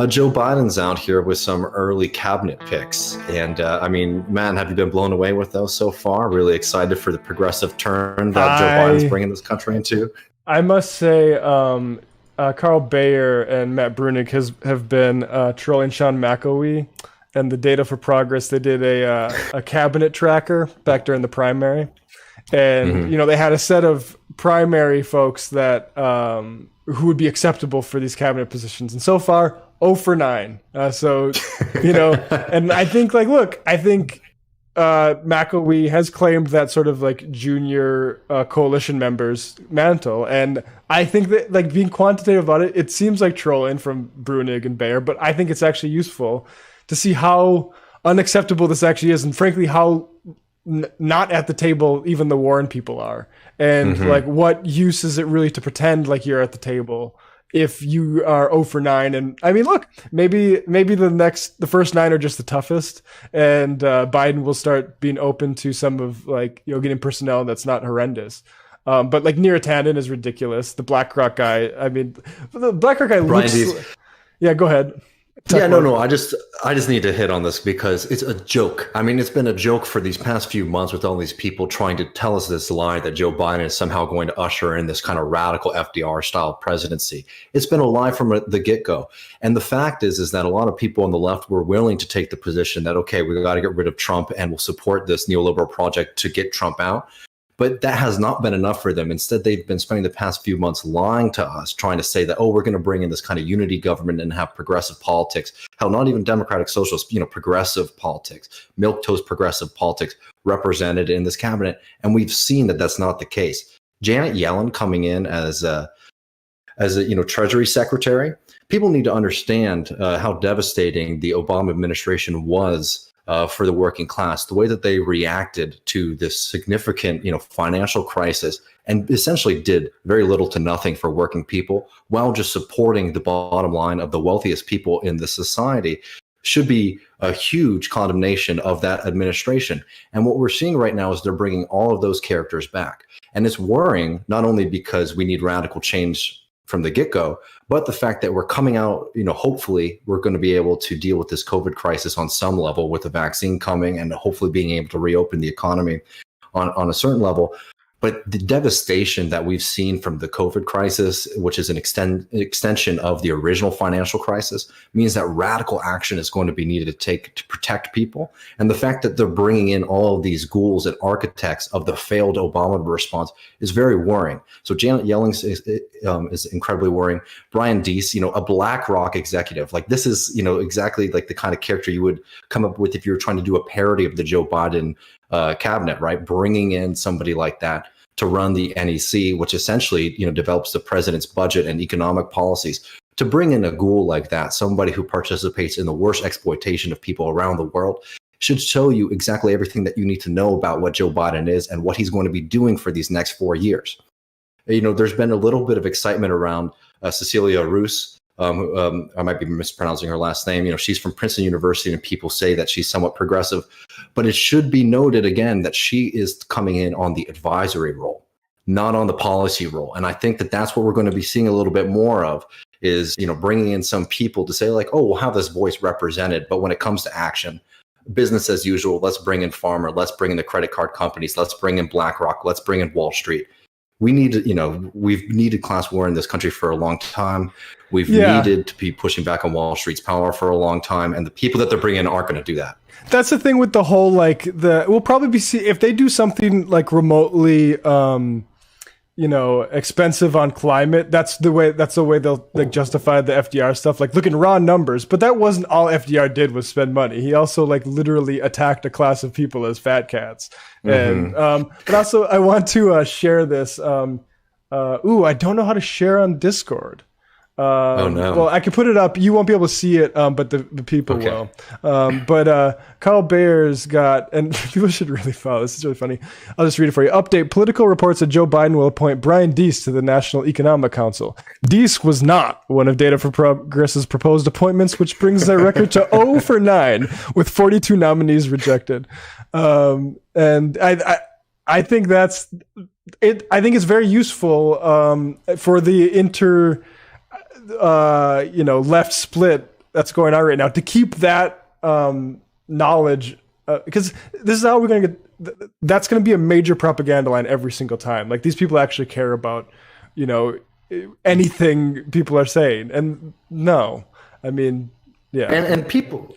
Joe Biden's out here with some early cabinet picks. And I mean, man, have you been blown away with those so far? Really excited for the progressive turn that Joe Biden's bringing this country into? I must say, Carl Bayer and Matt Brunig have been trolling Sean McElwee and the Data for Progress. They did a cabinet tracker back during the primary. And, you know, they had a set of primary folks that who would be acceptable for these cabinet positions. And so far, 0 for 9. So, you know, and I think, like, look, I think McElwee has claimed that sort of like junior coalition members mantle. And I think that, like, being quantitative about it, it seems like trolling from Brunig and Bayer, but I think it's actually useful to see how unacceptable this actually is. And frankly, how not at the table even the Warren people are, and like, what use is it really to pretend like you're at the table if you are 0 for 9? And I mean, look, maybe the first 9 are just the toughest, and Biden will start being open to some of, like, you know, getting personnel that's not horrendous. But like Neera Tanden is ridiculous. The BlackRock guy, I mean, the BlackRock guy looks. Yeah, go ahead. I just need to hit on this because it's a joke. I mean, it's been a joke for these past few months with all these people trying to tell us this lie that Joe Biden is somehow going to usher in this kind of radical FDR style presidency. It's been a lie from the get-go. And the fact is that a lot of people on the left were willing to take the position that, okay, we got to get rid of Trump and we'll support this neoliberal project to get Trump out. But that has not been enough for them. Instead, they've been spending the past few months lying to us, trying to say that, oh, we're going to bring in this kind of unity government and have progressive politics. Hell, not even democratic socialists, you know, progressive politics, milquetoast progressive politics represented in this cabinet. And we've seen that that's not the case. Janet Yellen coming in as a Treasury Secretary. People need to understand how devastating the Obama administration was for the working class, the way that they reacted to this significant, financial crisis, and essentially did very little to nothing for working people while just supporting the bottom line of the wealthiest people in the society, should be a huge condemnation of that administration. And what we're seeing right now is they're bringing all of those characters back. And it's worrying, not only because we need radical change from the get-go, but the fact that we're coming out, hopefully we're going to be able to deal with this COVID crisis on some level with the vaccine coming and hopefully being able to reopen the economy on a certain level. But the devastation that we've seen from the COVID crisis, which is an extension of the original financial crisis, means that radical action is going to be needed to take to protect people. And the fact that they're bringing in all of these ghouls and architects of the failed Obama response is very worrying. So Janet Yellen is incredibly worrying. Brian Deese, a BlackRock executive, like this is, exactly like the kind of character you would come up with if you were trying to do a parody of the Joe Biden cabinet, right? Bringing in somebody like that to run the NEC, which essentially, develops the president's budget and economic policies. To bring in a ghoul like that, somebody who participates in the worst exploitation of people around the world, should show you exactly everything that you need to know about what Joe Biden is and what he's going to be doing for these next 4 years. There's been a little bit of excitement around Cecilia Roos. I might be mispronouncing her last name. She's from Princeton University, and people say that she's somewhat progressive. But it should be noted again that she is coming in on the advisory role, not on the policy role. And I think that that's what we're going to be seeing a little bit more of is, bringing in some people to say like, oh, we'll have this voice represented. But when it comes to action, business as usual, let's bring in Farmer, let's bring in the credit card companies, let's bring in BlackRock, let's bring in Wall Street. We need to, we've needed class war in this country for a long time. We've needed to be pushing back on Wall Street's power for a long time. And the people that they're bringing in aren't going to do that. That's the thing with the whole, we'll probably be if they do something like remotely, expensive on climate. That's the way they'll justify the FDR stuff. Like, look in raw numbers, but that wasn't all FDR did was spend money. He also literally attacked a class of people as fat cats. And, but also I want to share this. I don't know how to share on Discord. Oh no! Well, I can put it up. You won't be able to see it, but the people will. But Carl Bayer's got, and people should really follow. This is really funny. I'll just read it for you. Update: Political reports that Joe Biden will appoint Brian Deese to the National Economic Council. Deese was not one of Data for Progress's proposed appointments, which brings their record to 0 for 9, with 42 nominees rejected. And I think that's it. I think it's very useful for the left split that's going on right now, to keep that knowledge, because this is how we're going to get, that's going to be a major propaganda line every single time. Like, these people actually care about, you know, anything people are saying. And no, I mean, yeah. And people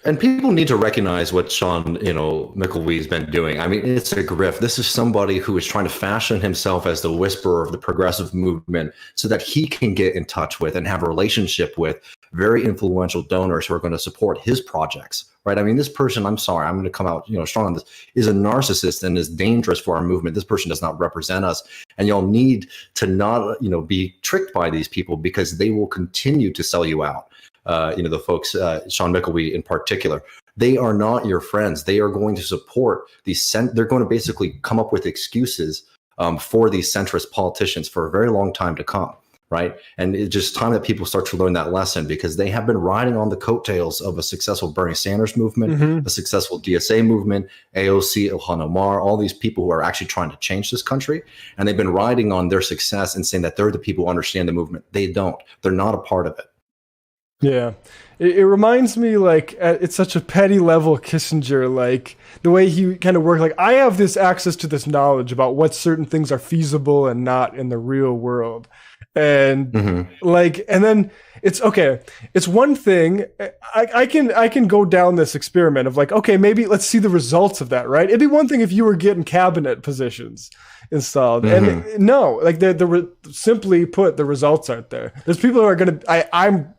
need to recognize what Sean, McElwee's been doing. I mean, it's a grift. This is somebody who is trying to fashion himself as the whisperer of the progressive movement so that he can get in touch with and have a relationship with very influential donors who are going to support his projects, right? I mean, this person, I'm sorry, I'm going to come out, strong on this, is a narcissist and is dangerous for our movement. This person does not represent us. And y'all need to not, be tricked by these people, because they will continue to sell you out. The folks, Sean McElwee in particular, they are not your friends. They are going to support these. They're going to basically come up with excuses for these centrist politicians for a very long time to come, right? And it's just time that people start to learn that lesson, because they have been riding on the coattails of a successful Bernie Sanders movement, a successful DSA movement, AOC, Ilhan Omar, all these people who are actually trying to change this country. And they've been riding on their success and saying that they're the people who understand the movement. They don't. They're not a part of it. Yeah, it reminds me, like, it's such a petty level, Kissinger, like the way he kind of worked. Like, I have this access to this knowledge about what certain things are feasible and not in the real world. And like, and then it's okay. It's one thing. I can go down this experiment of like, okay, maybe let's see the results of that, right? It'd be one thing if you were getting cabinet positions installed, and no, like simply put, the results aren't there. There's people who are going to, I'm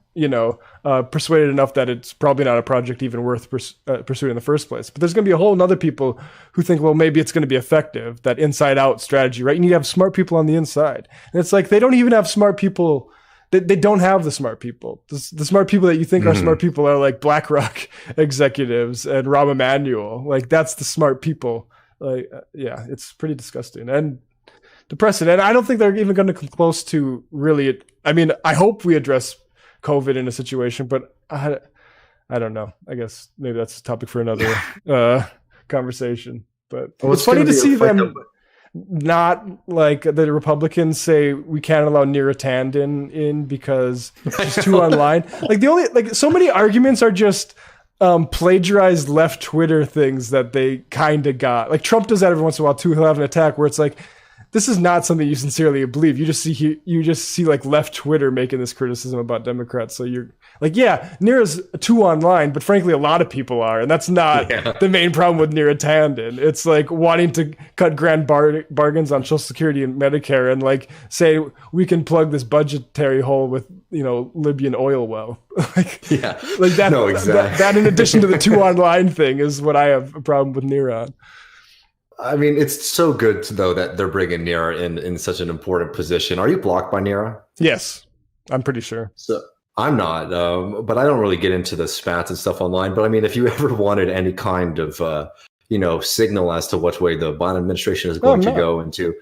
persuaded enough that it's probably not a project even worth pursuing in the first place. But there's going to be a whole nother people who think, well, maybe it's going to be effective, that inside out strategy, right? You need to have smart people on the inside. And it's like, they don't even have smart people. They don't have the smart people. The smart people that you think are smart people are like BlackRock executives and Rahm Emanuel. Like, that's the smart people. Like, yeah, it's pretty disgusting and depressing. And I don't think they're even going to come close to really, I mean, I hope we address COVID in a situation, but I don't know. I guess maybe that's a topic for another conversation. But it's funny to see them not, like, the Republicans say we can't allow Neera Tanden in because she's too online. Like, the only, like, so many arguments are just plagiarized left Twitter things that they kind of got. Like, Trump does that every once in a while too. He'll have an attack where it's like, this is not something you sincerely believe. You just see like left Twitter making this criticism about Democrats. So you're like, yeah, Neera's too online, but frankly, a lot of people are, and that's not the main problem with Neera Tanden. It's like wanting to cut grand bargains on Social Security and Medicare, and like say we can plug this budgetary hole with Libyan oil well. like that. No, exactly. That in addition to the too online thing is what I have a problem with Neera. I mean, it's so good, though, that they're bringing Neera in such an important position. Are you blocked by Neera? Yes, I'm pretty sure. So I'm not, but I don't really get into the spats and stuff online. But I mean, if you ever wanted any kind of, signal as to which way the Biden administration is going to go into,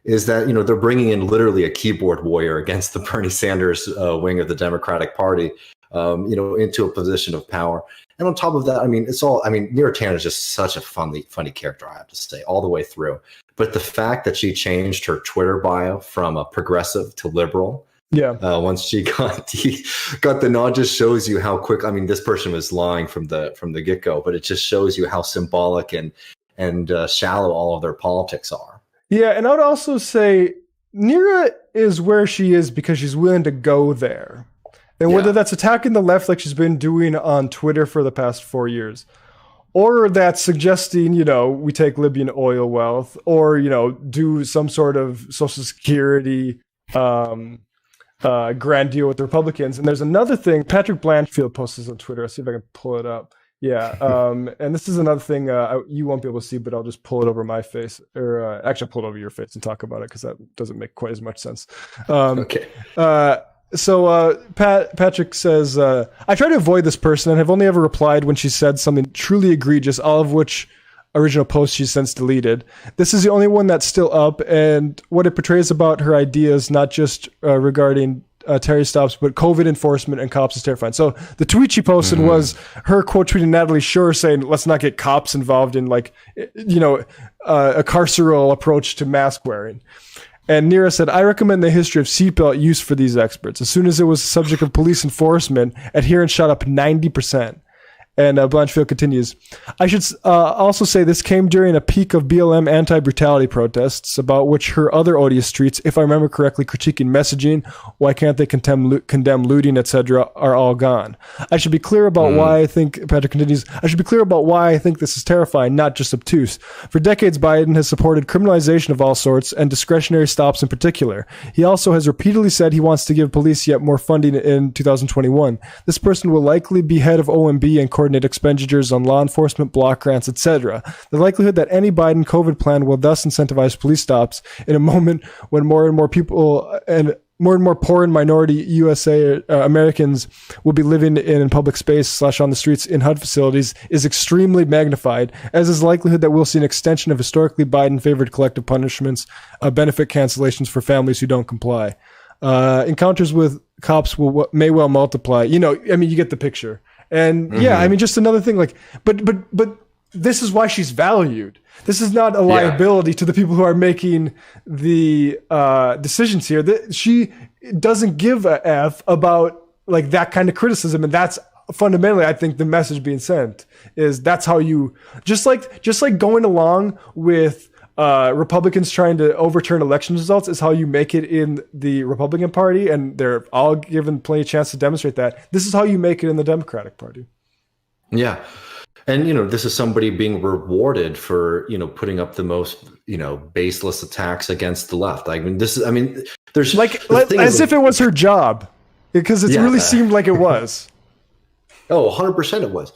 is that, they're bringing in literally a keyboard warrior against the Bernie Sanders wing of the Democratic Party, into a position of power. And on top of that, I mean, Neera Tanden is just such a funny character, I have to say, all the way through. But the fact that she changed her Twitter bio from a progressive to liberal, once she got the nod, just shows you how quick. I mean, this person was lying from the get-go, but it just shows you how symbolic and shallow all of their politics are. Yeah, and I would also say Neera is where she is because she's willing to go there. And whether that's attacking the left like she's been doing on Twitter for the past 4 years, or that's suggesting, we take Libyan oil wealth, or, do some sort of Social Security grand deal with the Republicans. And there's another thing, Patrick Blanchfield posts this on Twitter. I'll see if I can pull it up. Yeah. And this is another thing you won't be able to see, but I'll just pull it over my face, or actually I'll pull it over your face and talk about it because that doesn't make quite as much sense. Okay. So Patrick says, I try to avoid this person and have only ever replied when she said something truly egregious, all of which original posts she's since deleted. This is the only one that's still up, and what it portrays about her ideas, not just regarding Terry stops, but COVID enforcement and cops is terrifying. So the tweet she posted was her quote tweeting Natalie Shore saying, let's not get cops involved in, like, a carceral approach to mask wearing. And Neera said, I recommend the history of seatbelt use for these experts. As soon as it was the subject of police enforcement, adherence shot up 90%. And Blanchfield continues, I should also say this came during a peak of BLM anti-brutality protests, about which her other odious tweets, if I remember correctly, critiquing messaging, why can't they condemn looting, etc., are all gone. I should be clear about why I think, Patrick continues, I should be clear about why I think this is terrifying, not just obtuse. For decades, Biden has supported criminalization of all sorts and discretionary stops in particular. He also has repeatedly said he wants to give police yet more funding in 2021. This person will likely be head of OMB and coordinate expenditures on law enforcement, block grants, etc. The likelihood that any Biden COVID plan will thus incentivize police stops in a moment when more and more people and more poor and minority USA Americans will be living in public space / on the streets in HUD facilities is extremely magnified, as is the likelihood that we'll see an extension of historically Biden-favored collective punishments, benefit cancellations for families who don't comply. Encounters with cops may well multiply. You get the picture. And just another thing, but this is why she's valued. This is not a liability to the people who are making the decisions here. She doesn't give a F about that kind of criticism. And that's fundamentally, I think, the message being sent is that's how you, just like going along with Republicans trying to overturn election results is how you make it in the Republican Party, and they're all given plenty of chance to demonstrate that. This is how you make it in the Democratic Party. Yeah. And, this is somebody being rewarded for, putting up the most, baseless attacks against the left. There's as if it was her job, because it really seemed like it was. Oh, 100% it was.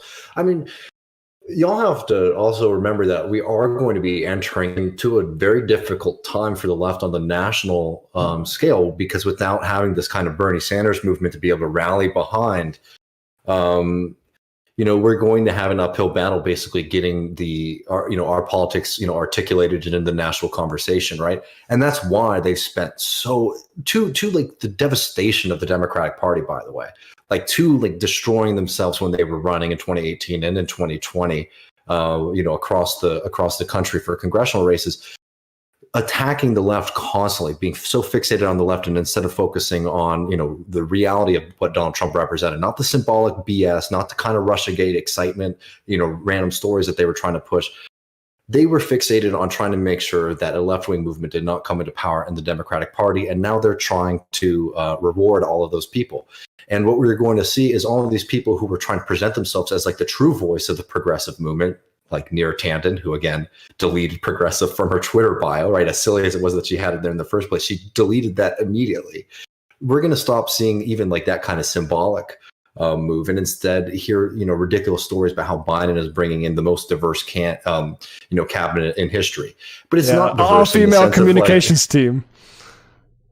Y'all have to also remember that we are going to be entering into a very difficult time for the left on the national scale, because without having this kind of Bernie Sanders movement to be able to rally behind, we're going to have an uphill battle basically getting our politics, articulated in the national conversation, right? And that's why they've spent the devastation of the Democratic Party, by the way. Destroying themselves when they were running in 2018 and in 2020, across the country for congressional races, attacking the left constantly, being so fixated on the left, and instead of focusing on, the reality of what Donald Trump represented, not the symbolic BS, not the kind of Russiagate excitement, random stories that they were trying to push. They were fixated on trying to make sure that a left-wing movement did not come into power in the Democratic Party, and now they're trying to reward all of those people. And what we're going to see is all of these people who were trying to present themselves as the true voice of the progressive movement, like Neera Tanden, who again deleted progressive from her Twitter bio, right? As silly as it was that she had it there in the first place, she deleted that immediately. We're going to stop seeing even that kind of symbolic move, and instead hear ridiculous stories about how Biden is bringing in the most diverse cabinet in history. But it's not diverse, all-female communications team.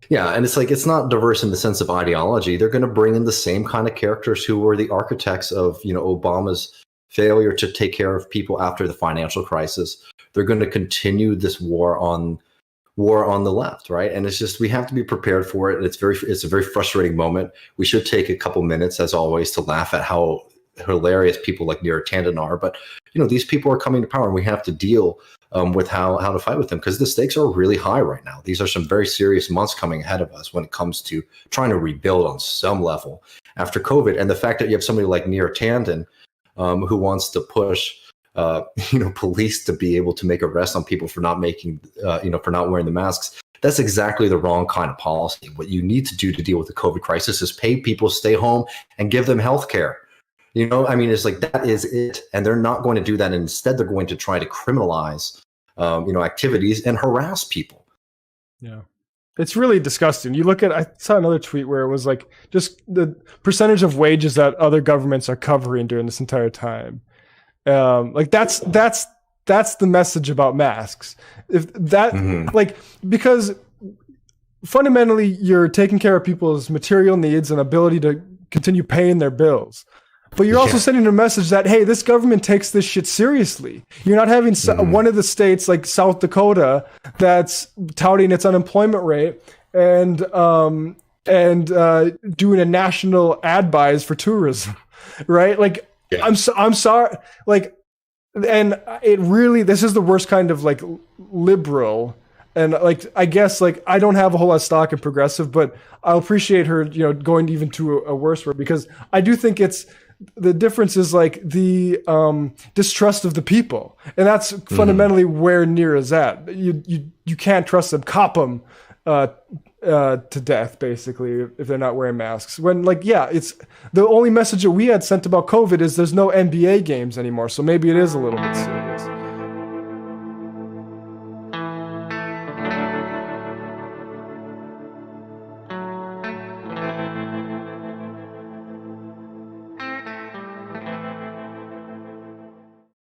Yeah, and it's not diverse in the sense of ideology. They're going to bring in the same kind of characters who were the architects of Obama's failure to take care of people after the financial crisis. They're going to continue this war on the left, right? And it's just, we have to be prepared for it. It's a very frustrating moment. We should take a couple minutes, as always, to laugh at how hilarious people like Neera Tanden are. But these people are coming to power, and we have to deal with how to fight with them, because the stakes are really high right now. These are some very serious months coming ahead of us when it comes to trying to rebuild on some level after COVID. And the fact that you have somebody like Neera Tanden who wants to push police to be able to make arrests on people for not for not wearing the masks, that's exactly the wrong kind of policy. What you need to do to deal with the COVID crisis is pay people to stay home and give them health care. It's that is it. And they're not going to do that. Instead, they're going to try to criminalize, activities and harass people. Yeah. It's really disgusting. I saw another tweet where it was just the percentage of wages that other governments are covering during this entire time. That's the message about masks. If that, because fundamentally you're taking care of people's material needs and ability to continue paying their bills. But you're also sending a message that, hey, this government takes this shit seriously. You're not having one of the states like South Dakota that's touting its unemployment rate and doing a national ad buys for tourism, right? I'm sorry, and it really, this is the worst kind of liberal And like, I guess like I don't have a whole lot of stock in progressive, but I'll appreciate her, going even to a worse word, because I do think the difference is like the distrust of the people, and that's fundamentally where Neera's at. You can't trust them, cop them to death, basically, if they're not wearing masks. When it's the only message that we had sent about COVID is there's no NBA games anymore, so maybe it is a little bit serious.